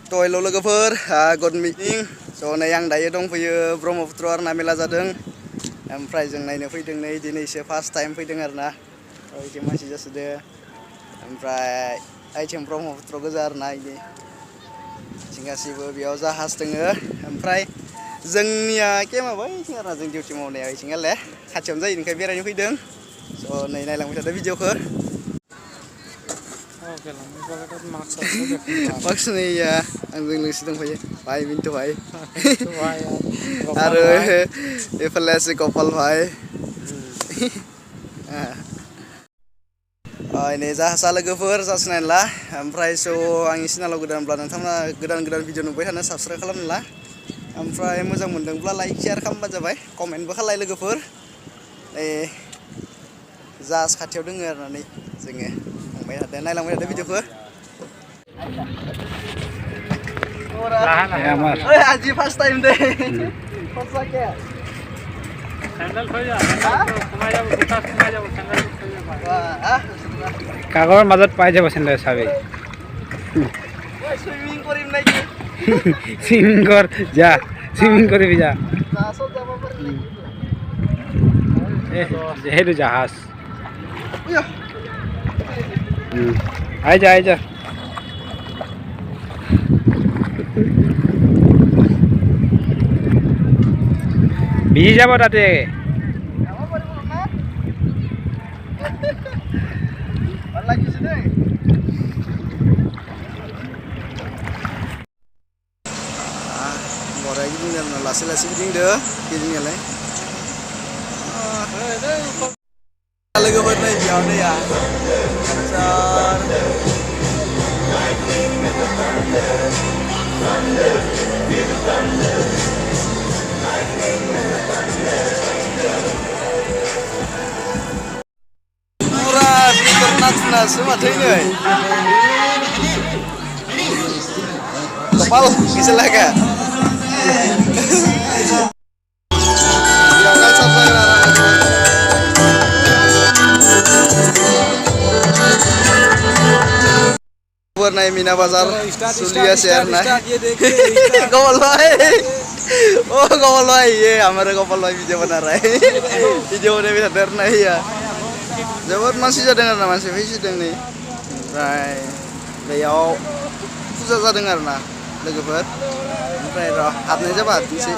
To hello logoफोर good evening so नै आं दायो दंफैयो ब्रह्मपुत्र आरोना मेला जादों ओमफ्राय जों नायनो फैदों नै दिनैसो फार्स्ट टाइम फैदों आरोना ओइथिं मानसि जासोदो ओमफ्राय ओइथिं ब्रह्मपुत्र गोजा आरोना इदि जों गासिबो बेयाव जाहाज दोङो ओमफ्राय जोंनिया केमा बैथिं आरोना जों डिउटि मावनाया ओइथिंगाले खाथियावनो जायो ओंखाय बेरायनो फैदों so नै नायलांबाय थादो भिडिअखौ Maksudnya anjing lu sedang pakai, pakai mintu pakai, aduh, evaluasi kopal pakai, ini Jahas logoफोर जासिनाय ला, ओमफ्राय so आं इसिनालाव गोदानब्ला नोंथांमोना गोदान भिडिअ नुबाय थानो साबस्क्राइब खालामनो ला, ओमफ्राय मोजां मोनदोंब्ला लाइक शेयार खालामबानो जाबाय, कमेन्टबो खालाय लोगोफोर, जाहाज खाथियाव दोङो आरोना नै जोङो नायलांबाय थादो भिडिअखौ आज फर्स्ट टाइम दे কাগজৰ মাজত পাই যাব চেন্দেল চাবি সুইমিং কৰিম নাকি সুইমিং কৰ যা সুইমিং কৰিবি যা সেইটো জাহাজ আই যা ভিজি যাব তাতে Borai gitu kan langsung gindu gindunya lah lagu buat naik jauh deh ya murah pikir nat semua tuh ini kepal bisa lah kak naik Mina Bazar Sulia share na gawal bhai oh gawal bhai ye hamara gawal bhai video bana raha hai video bana bhi dar nahi ya jawab masih jadeng arna masih visi deng ni right Melayao puja jadeng arna logoफोर ओमफ्राय र' हाबनाय जाबा हाबनोसै